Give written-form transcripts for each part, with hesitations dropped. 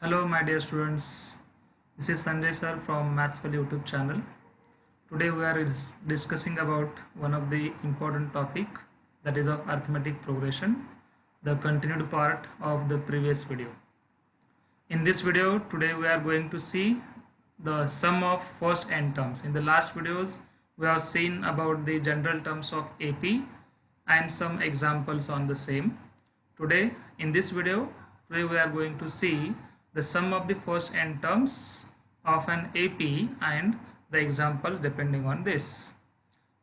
Hello, my dear students. This is Sanjay sir from Mathsful YouTube channel. Today we are discussing about one of the important topic, that is of arithmetic progression, the continued part of the previous video. In this video, today we are going to see the sum of first n terms. In the last videos, we have seen about the general terms of AP and some examples on the same. Today, in this video, we are going to see the sum of the first n terms of an AP and the examples depending on this.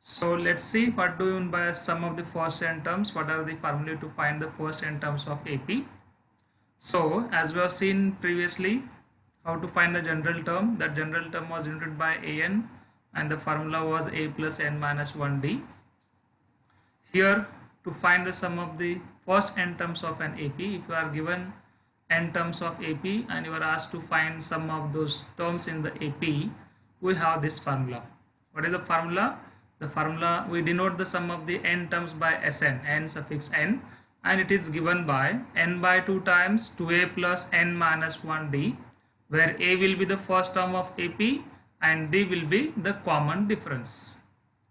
So let's see what do you mean by sum of the first n terms. What are the formulae to find the first n terms of AP? So as we have seen previously, how to find the general term. That general term was denoted by an and the formula was a plus n minus 1d. Here, to find the sum of the first n terms of an AP, if you are given n terms of AP and you are asked to find sum of those terms in the AP, we have this formula. What is the formula? The formula, we denote the sum of the n terms by Sn, n suffix n, and it is given by n by 2 times 2a plus n minus 1d, where a will be the first term of AP and d will be the common difference,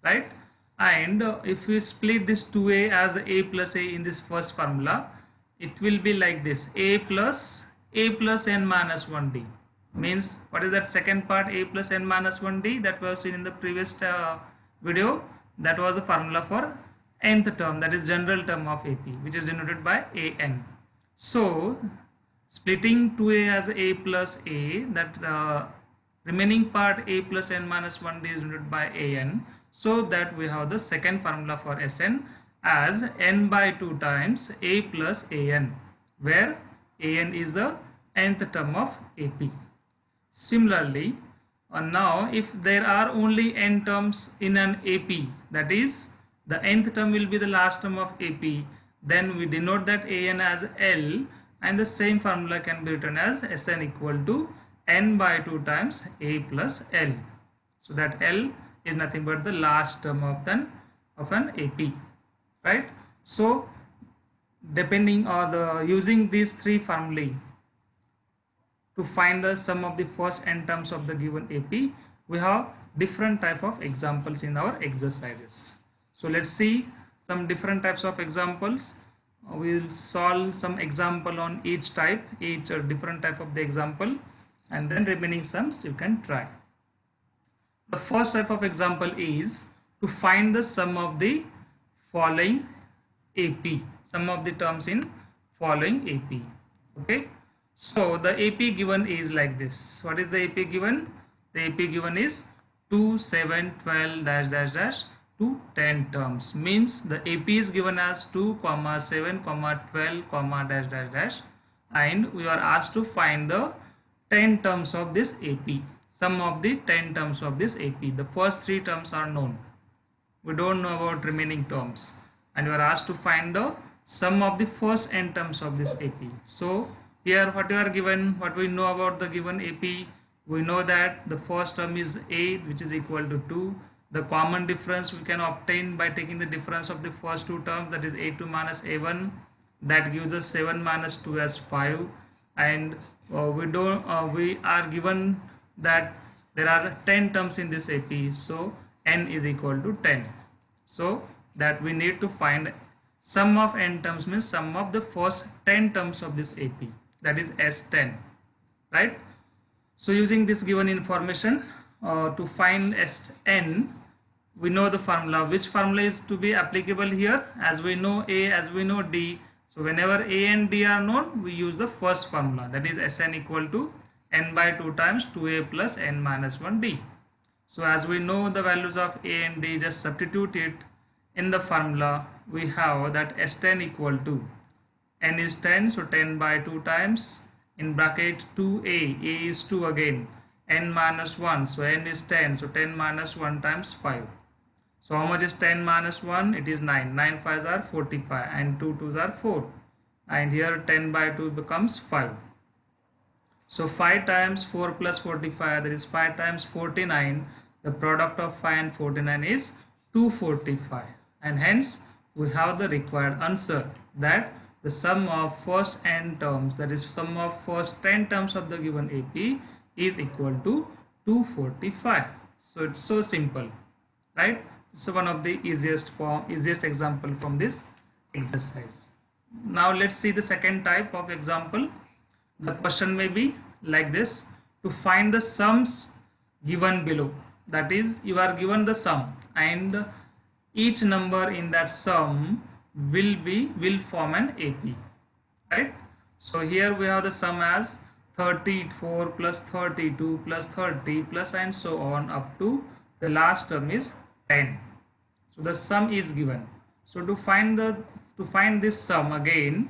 right? And if we split this 2a as a plus a in this first formula, it will be like this: a plus n minus 1d. Means what is that second part, a plus n minus 1d, that we have seen in the previous video. That was the formula for nth term, that is general term of AP, which is denoted by an. So splitting 2a as a plus a, that remaining part a plus n minus 1d is denoted by an. So that we have the second formula for Sn as n by 2 times a plus an, where an is the nth term of AP. Similarly, now if there are only n terms in an AP, that is the nth term will be the last term of AP, then we denote that an as L, and the same formula can be written as Sn equal to n by 2 times a plus L. So that L is nothing but the last term of an AP, right? So depending on the using these three formulae to find the sum of the first n terms of the given AP, we have different type of examples in our exercises. So let's see some different types of examples. We will solve some example on each type, each different type of the example, and then remaining sums you can try. The first type of example is to find the sum of the following AP, sum of the terms in following AP. Okay, so the AP given is like this. What is the AP given? The AP given is 2, 7, 12 dash dash dash to 10 terms. Means the AP is given as 2, 7, 12, dash dash dash, and we are asked to find the 10 terms of this AP. Sum of the 10 terms of this AP. The first 3 terms are known. We don't know about remaining terms, and we are asked to find the sum of the first n terms of this AP. So here what we are given, what we know about the given AP, we know that the first term is a, which is equal to 2. The common difference we can obtain by taking the difference of the first 2 terms, that is a2 minus a1, that gives us 7 minus 2 as 5, and we are given that there are 10 terms in this AP, so n is equal to 10. So that we need to find sum of n terms, means sum of the first 10 terms of this AP, that is S10, right? So using this given information, to find Sn, we know the formula. Which formula is to be applicable here? As we know A, as we know D, so whenever A and D are known, we use the first formula, that is Sn equal to n by 2 times 2a plus n minus 1d. So as we know the values of a and d, just substitute it in the formula. We have that S10 equal to n is 10, so 10 by 2 times in bracket 2a, a is 2 again, n minus 1, so n is 10, so 10 minus 1 times 5. So how much is 10 minus 1? It is 9. 9 5s are 45 and 2 2s are 4, and here 10 by 2 becomes 5. So 5 times 4 plus 45, that is 5 times 49. The product of 5 and 49 is 245, and hence we have the required answer, that the sum of first n terms, that is sum of first 10 terms of the given AP is equal to 245. So it's so simple, right? So one of the easiest example from this exercise. Now let's see the second type of example. The question may be like this: to find the sums given below. That is, you are given the sum and each number in that sum will form an AP, right? So here we have the sum as 34 plus 32 plus 30 plus and so on up to the last term is 10. So the sum is given. So to find this sum again,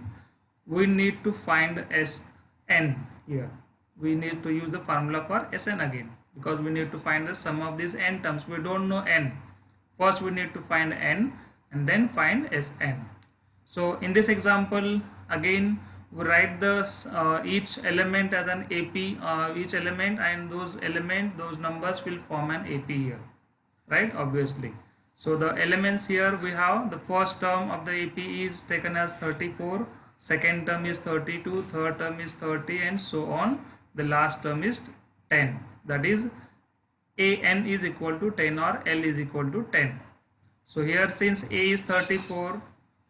we need to find Sn here. We need to use the formula for Sn again, because we need to find the sum of these n terms. We don't know n. First we need to find n and then find Sn. So in this example again, we write the each element as an AP, each element, and those numbers will form an AP here, right? Obviously. So the elements here we have, the first term of the AP is taken as 34, second term is 32, third term is 30 and so on. The last term is 10. That is An is equal to 10 or L is equal to 10. So here since A is 34,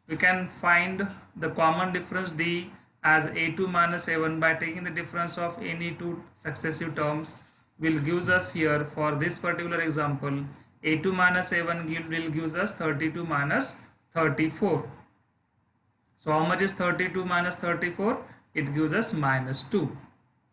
we can find the common difference D as A2 minus A1 by taking the difference of any two successive terms will gives us here for this particular example A2 minus A1 will gives us 32 minus 34. So how much is 32 minus 34? It gives us minus 2,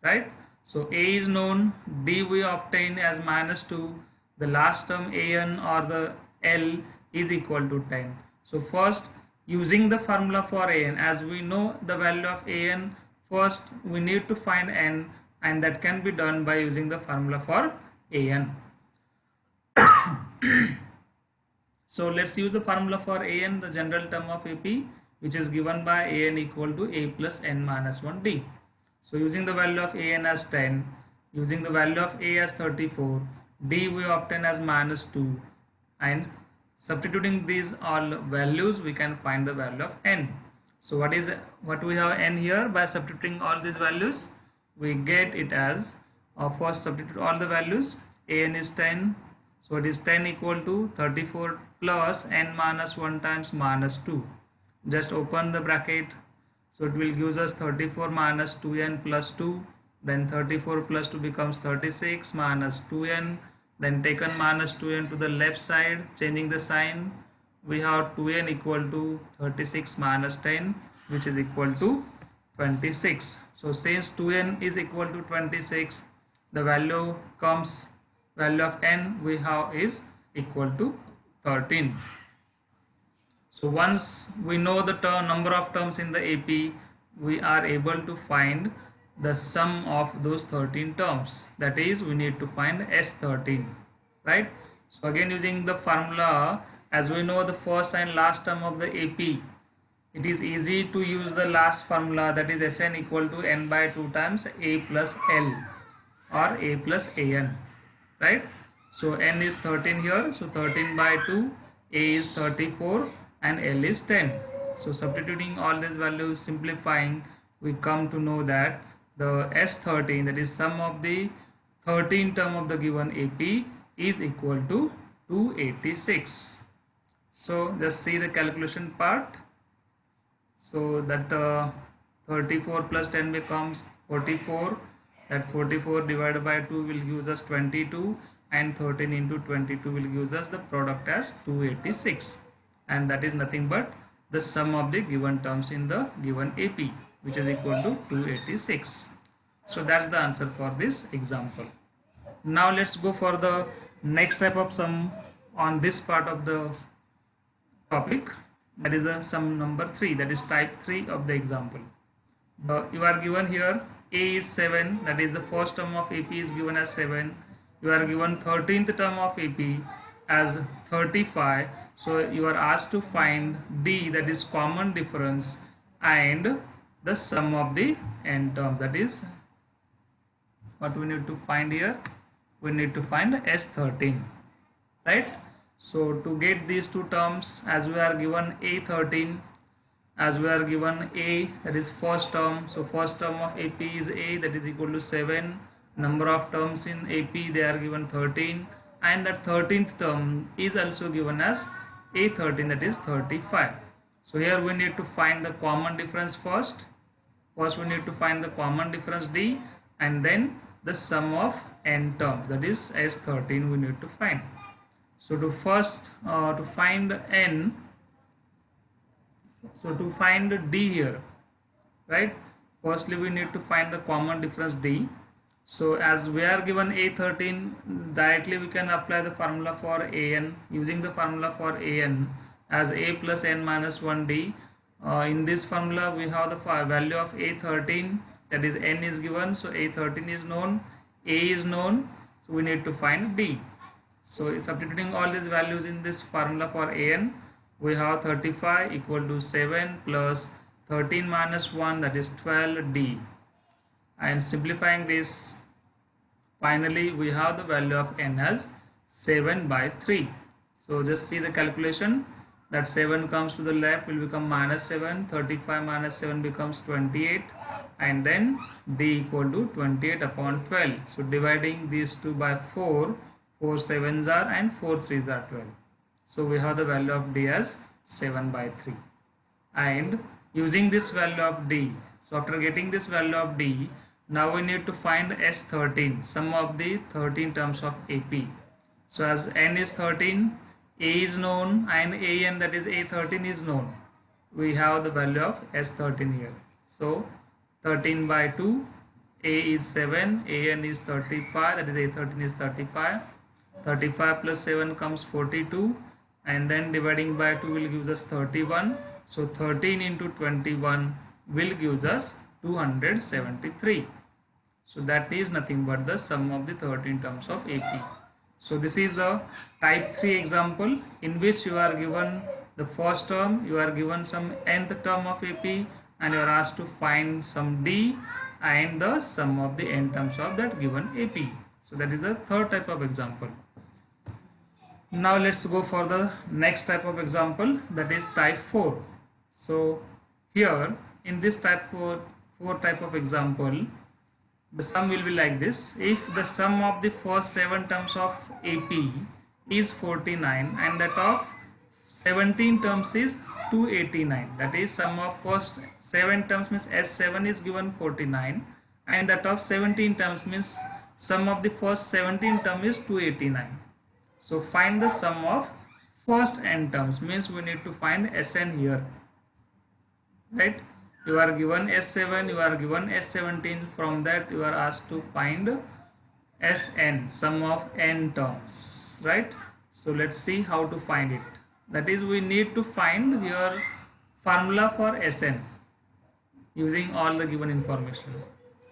right? So A is known, D we obtain as minus 2, the last term An or the L is equal to 10. So first, using the formula for An, as we know the value of An, first we need to find n, and that can be done by using the formula for An. So let's use the formula for An, the general term of AP, which is given by An equal to A plus n minus 1 D. So using the value of An as 10, using the value of A as 34, D we obtain as minus 2, and substituting these all values we can find the value of n. So what we have n here? By substituting all these values we get it as, first substitute all the values. An is 10, so it is 10 equal to 34 plus n minus 1 times minus 2. Just open the bracket. So it will give us 34 minus 2n plus 2, then 34 plus 2 becomes 36 minus 2n, then taken minus 2n to the left side, changing the sign, we have 2n equal to 36 minus 10, which is equal to 26. So since 2n is equal to 26, the value of n we have is equal to 13. So once we know the number of terms in the AP, we are able to find the sum of those 13 terms. That is, we need to find S13, right? So again, using the formula, as we know the first and last term of the AP, it is easy to use the last formula, that is Sn equal to n by 2 times A plus L or A plus An, right? So n is 13 here, so 13 by 2, A is 34 and L is 10. So substituting all these values, simplifying, we come to know that the S13, that is sum of the 13 term of the given AP, is equal to 286. So just see the calculation part. So that 34 plus 10 becomes 44. That 44 divided by 2 will give us 22, and 13 into 22 will give us the product as 286, and that is nothing but the sum of the given terms in the given AP, which is equal to 286. So that's the answer for this example. Now let's go for the next type of sum on this part of the topic, that is the sum number 3, that is type 3 of the example. You are given here A is 7, that is the first term of AP is given as 7. You are given 13th term of AP as 35. So you are asked to find D, that is common difference, and the sum of the n term. That is what we need to find here. We need to find S13, right? So to get these two terms, as we are given A13 as we are given a, that is first term. So first term of AP is a, that is equal to 7. Number of terms in AP, they are given 13, and that 13th term is also given as a13, that is 35. So here we need to find the common difference first. First we need to find the common difference D, and then the sum of n terms, that is S13, we need to find. So to find n, so to find D here, right, firstly we need to find the common difference D. So as we are given a13, directly we can apply the formula for an. Using the formula for an as a plus n minus 1d, in this formula we have the value of a13, that is n is given, so a13 is known, a is known, so we need to find d. So substituting all these values in this formula for an, we have 35 equal to 7 plus 13 minus 1, that is 12d. I am simplifying this. Finally we have the value of n as 7 by 3. So just see the calculation, that 7 comes to the left will become minus 7, 35 minus 7 becomes 28, and then d equal to 28 upon 12. So dividing these two by 4, 4 7s are and 4 3s are 12. So we have the value of d as 7 by 3. And using this value of d, so after getting this value of d, now we need to find S13, sum of the 13 terms of AP. So as n is 13, a is known, and an, that is a13, is known. We have the value of S13 here. So 13 by 2, a is 7, an is 35, that is a13 is 35. 35 plus 7 comes 42, and then dividing by 2 will give us 31. So 13 into 21 will give us 273. So that is nothing but the sum of the 13 terms of AP. So this is the type 3 example in which you are given the first term, you are given some nth term of AP, and you are asked to find some D and the sum of the n terms of that given AP. So that is the third type of example. Now let's go for the next type of example, that is type 4. So here in this type 4 type of example, the sum will be like this. If the sum of the first 7 terms of AP is 49 and that of 17 terms is 289, that is sum of first 7 terms means S7 is given 49, and that of 17 terms means sum of the first 17 term is 289. So find the sum of first n terms, means we need to find Sn here, right? You are given S7, you are given S17, from that you are asked to find Sn, sum of n terms, right? So let's see how to find it. That is, we need to find your formula for Sn using all the given information,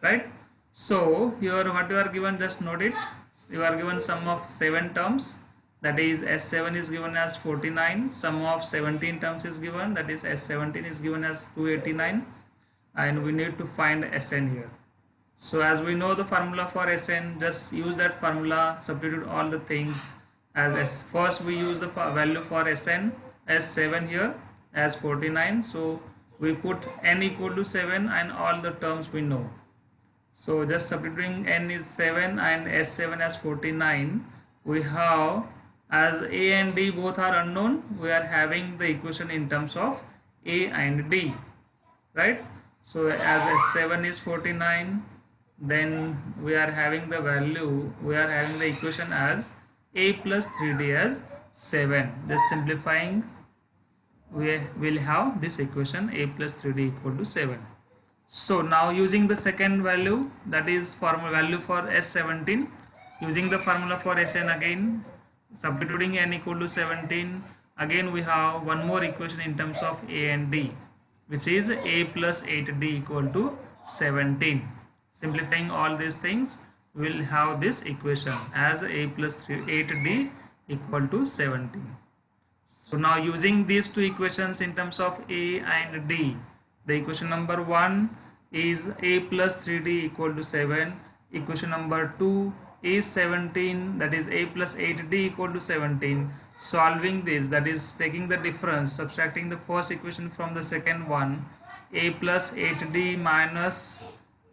right? So here what you are given, just note it. You are given sum of 7 terms, that is S7 is given as 49, sum of 17 terms is given, that is S17 is given as 289, and we need to find Sn here. So as we know the formula for Sn, just use that formula, substitute all the things as first we use the value for Sn as 7 here as 49, so we put n equal to 7 and all the terms we know. So just substituting n is 7 and S7 as 49, we have, as a and d both are unknown, we are having the equation in terms of a and d, right? So as S7 is 49, then we are having the value, we are having the equation as a plus 3d as 7. Just simplifying, we will have this equation a plus 3d equal to 7. So now using the second value, that is formula value for S17, using the formula for Sn again, substituting n equal to 17, again we have one more equation in terms of a and d, which is a plus 8d equal to 17. Simplifying all these things, we will have this equation as a plus 8d equal to 17. So now using these two equations in terms of a and d, the equation number 1 is a plus 3d equal to 7, equation number 2 is 17, that is a plus 8d equal to 17, solving this, that is taking the difference, subtracting the first equation from the second one, a plus 8d minus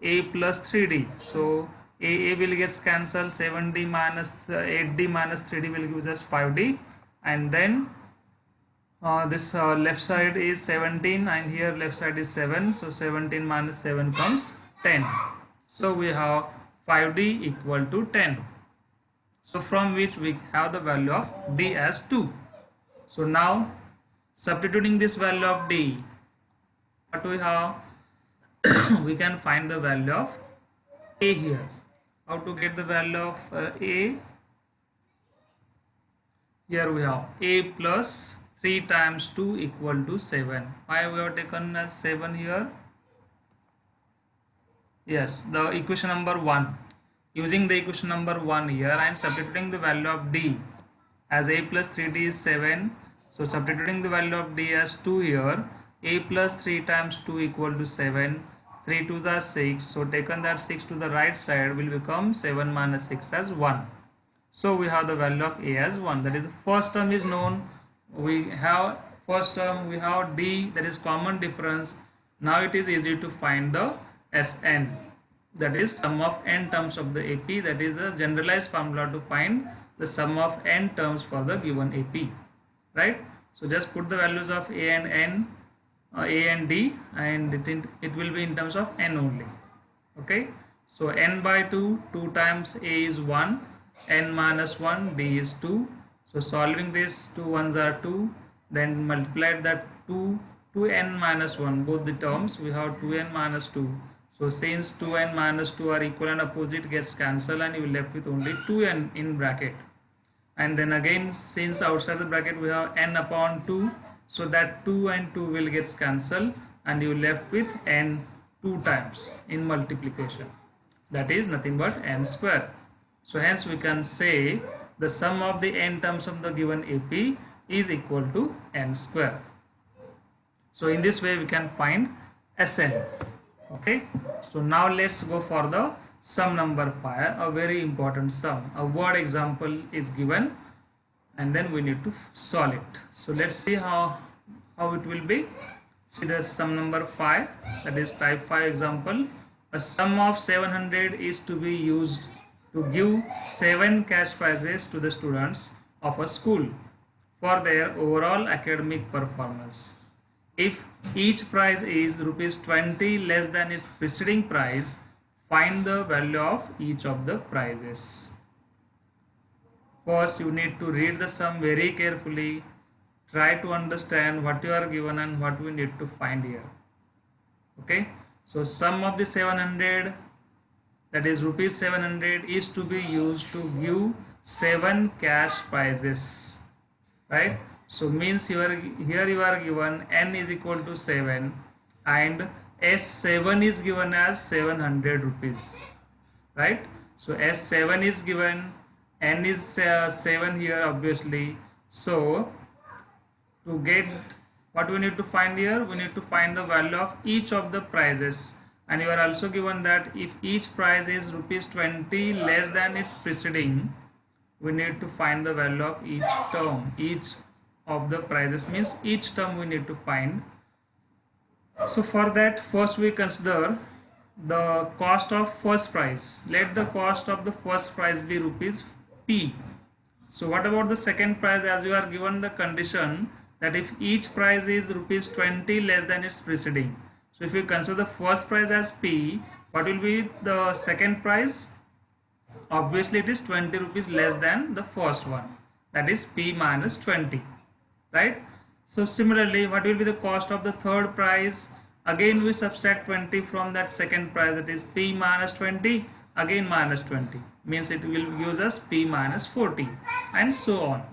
a plus 3d. So a will get cancelled, 7d minus 8d minus 3d will give us 5d, and then this left side is 17 and here left side is 7, so 17 minus 7 comes 10. So we have 5d equal to 10. So from which we have the value of d as 2. So now substituting this value of d, what we have, we can find the value of a here. How to get the value of a? Here we have a plus 3 times 2 equal to 7. Why we have taken as 7 here? Yes, the equation number 1. Using the equation number 1 here, I am substituting the value of d as a plus 3d is 7. So substituting the value of d as 2 here, a plus 3 times 2 equal to 7. 3 2s are 6. So taken that 6 to the right side will become 7 minus 6 as 1. So we have the value of a as 1. That is, the first term is known. We have first term, we have d, that is common difference. Now it is easy to find the Sn, that is sum of n terms of the AP. That is the generalized formula to find the sum of n terms for the given AP, right? So just put the values of a and n, a and d, and it will be in terms of n only. Okay, so n by 2, 2 times a is 1, n minus 1, d is 2. So solving this, 2 ones are 2, then multiply that 2 to n minus 1, both the terms, we have 2n minus 2. So since 2n minus 2 are equal and opposite, gets cancelled and you will left with only 2n in bracket. And then again, since outside the bracket we have n upon 2, so that 2 and 2 will get cancelled and you will left with n 2 times in multiplication. That is nothing but n square. So hence we can say the sum of the n terms of the given AP is equal to n square. So in this way we can find Sn. Okay, so now let's go for the sum number 5, a very important sum. A word example is given and then we need to solve it. So let's see how it will be. See the sum number 5, that is type 5 example. A sum of 700 is to be used to give 7 cash prizes to the students of a school for their overall academic performance. If each prize is rupees 20 less than its preceding prize, find the value of each of the prizes. First, you need to read the sum very carefully. Try to understand what you are given and what we need to find here. Okay, so sum of the 700, that is rupees 700, is to be used to give 7 cash prizes, right? So means here you are given n is equal to 7 and S7 is given as 700 rupees, right? So S7 is given, n is 7 here obviously. So to get what we need to find here, we need to find the value of each of the prizes, and you are also given that if each prize is rupees 20 less than its preceding, we need to find the value of each term. Each of the prizes means each term we need to find. So for that, first we consider the cost of first prize. Let the cost of the first prize be rupees P. So what about the second prize, as you are given the condition that if each prize is rupees 20 less than its preceding. So if you consider the first prize as P, what will be the second prize? Obviously it is 20 rupees less than the first one, that is P minus 20, right? So similarly, what will be the cost of the third prize? Again we subtract 20 from that second prize, that is P minus 20, again minus 20, means it will give us P minus 40, and so on.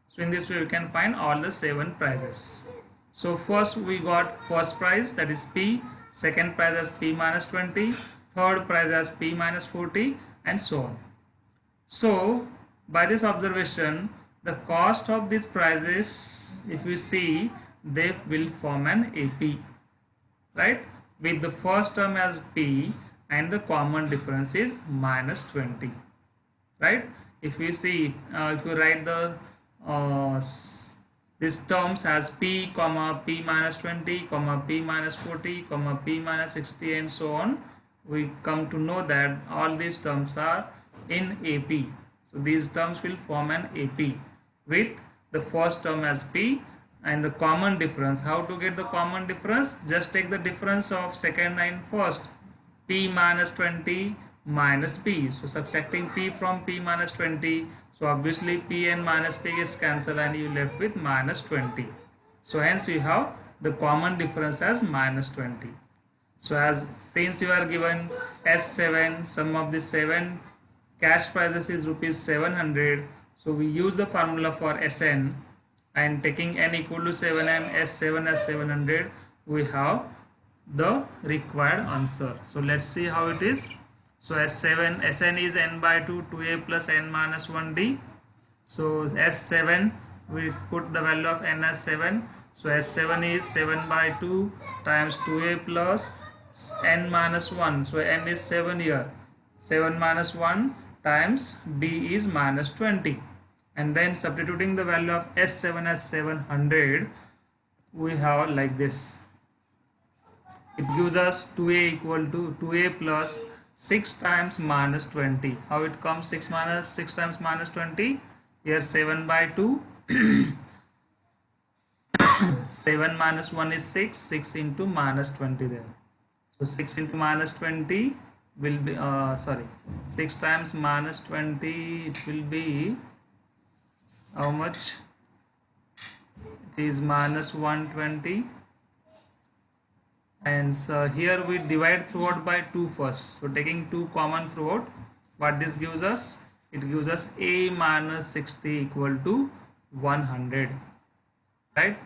So in this way we can find all the 7 prizes. So first we got first prize, that is P, second prize as P minus 20, third prize as P minus 40, and so on. So by this observation, the cost of these prizes, if you see, they will form an AP, right, with the first term as P and the common difference is minus 20, right? If you see, if you write the these terms as p comma p minus 20 comma p minus 40 comma p minus 60 and so on, we come to know that all these terms are in AP. So these terms will form an AP with the first term as p and the common difference. How to get the common difference? Just take the difference of second and first, p minus 20 minus p. So subtracting p from p minus 20, so obviously p and minus p is cancelled and you left with minus 20. So hence you have the common difference as minus 20. So as since you are given S7, sum of the 7 cash prizes is rupees 700, so we use the formula for Sn and taking n equal to 7 and S7 as 700, we have the required answer. So let's see how it is. So S7, Sn is n by 2, 2a plus n minus 1d. So S7, we put the value of n as 7. So S7 is 7 by 2 times 2a plus n minus 1. So n is 7 here. 7 minus 1 times d is minus 20. And then substituting the value of S7 as 700, we have like this. It gives us 2a equal to 2a plus 6 times minus 20. How it comes? 6 times minus 20. Here 7 by 2. 7 minus 1 is 6. 6 into minus 20 there. So 6 into minus 20 will be 6 times minus 20, it will be how much? It is minus 120. And so here we divide throughout by 2 first. So taking 2 common throughout, what this gives us? It gives us a minus 60 equal to 100, right?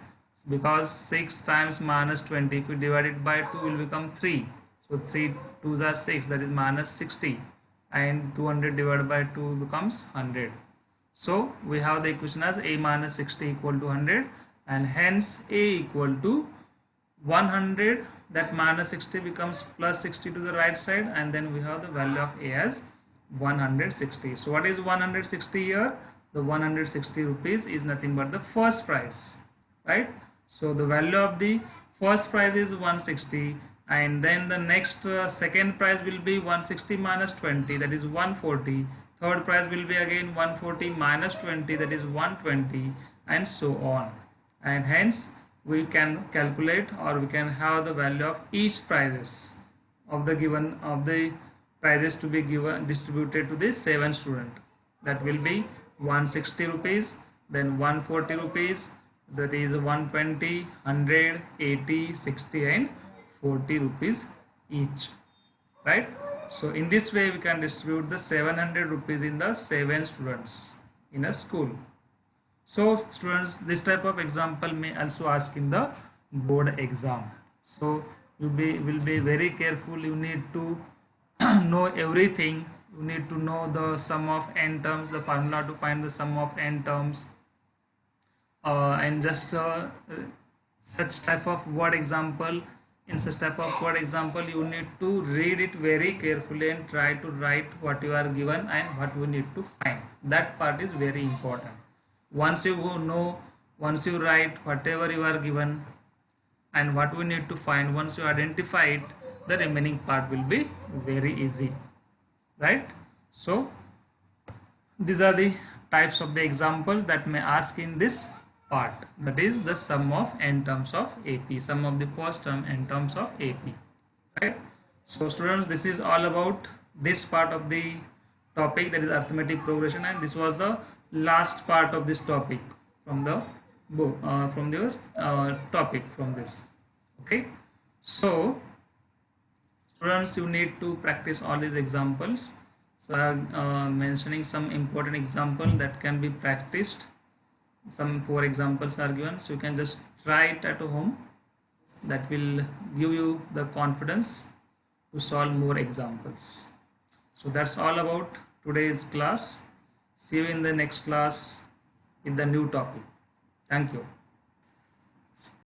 Because 6 times minus 20, if we divide it by 2, will become 3. So 3 2s are 6, that is minus 60, and 200 divided by 2 becomes 100. So we have the equation as a minus 60 equal to 100, and hence a equal to 100. That minus 60 becomes plus 60 to the right side, and then we have the value of a as 160. So what is 160 here? The 160 rupees is nothing but the first prize, right? So the value of the first prize is 160, and then the next second prize will be 160 minus 20, that is 140. Third prize will be again 140 minus 20, that is 120, and so on. And hence we can calculate, or we can have the value of each prizes of the prizes to be given distributed to the 7 student. That will be 160 rupees, then 140 rupees, that is 120, 100, 80, 60 and 40 rupees each, right? So in this way we can distribute the 700 rupees in the 7 students in a school. So students, this type of example may also ask in the board exam. So you will be very careful. You need to know everything. You need to know the sum of n terms, the formula to find the sum of n terms, and just such type of word example. In such type of word example, you need to read it very carefully and try to write what you are given and what we need to find. That part is very important. Once you know, once you write whatever you are given and what we need to find, once you identify it, the remaining part will be very easy, right? So these are the types of the examples that may ask in this part, that is the sum of n terms of AP, sum of the first term n terms of AP, right? So students, this is all about this part of the topic, that is arithmetic progression, and this was the last part of this topic from the book, from the topic from this. Okay, so students, you need to practice all these examples. So I'm mentioning some important example that can be practiced. Some 4 examples are given, so you can just try it at home. That will give you the confidence to solve more examples. So that's all about today's class. See you in the next class with the new topic. Thank you.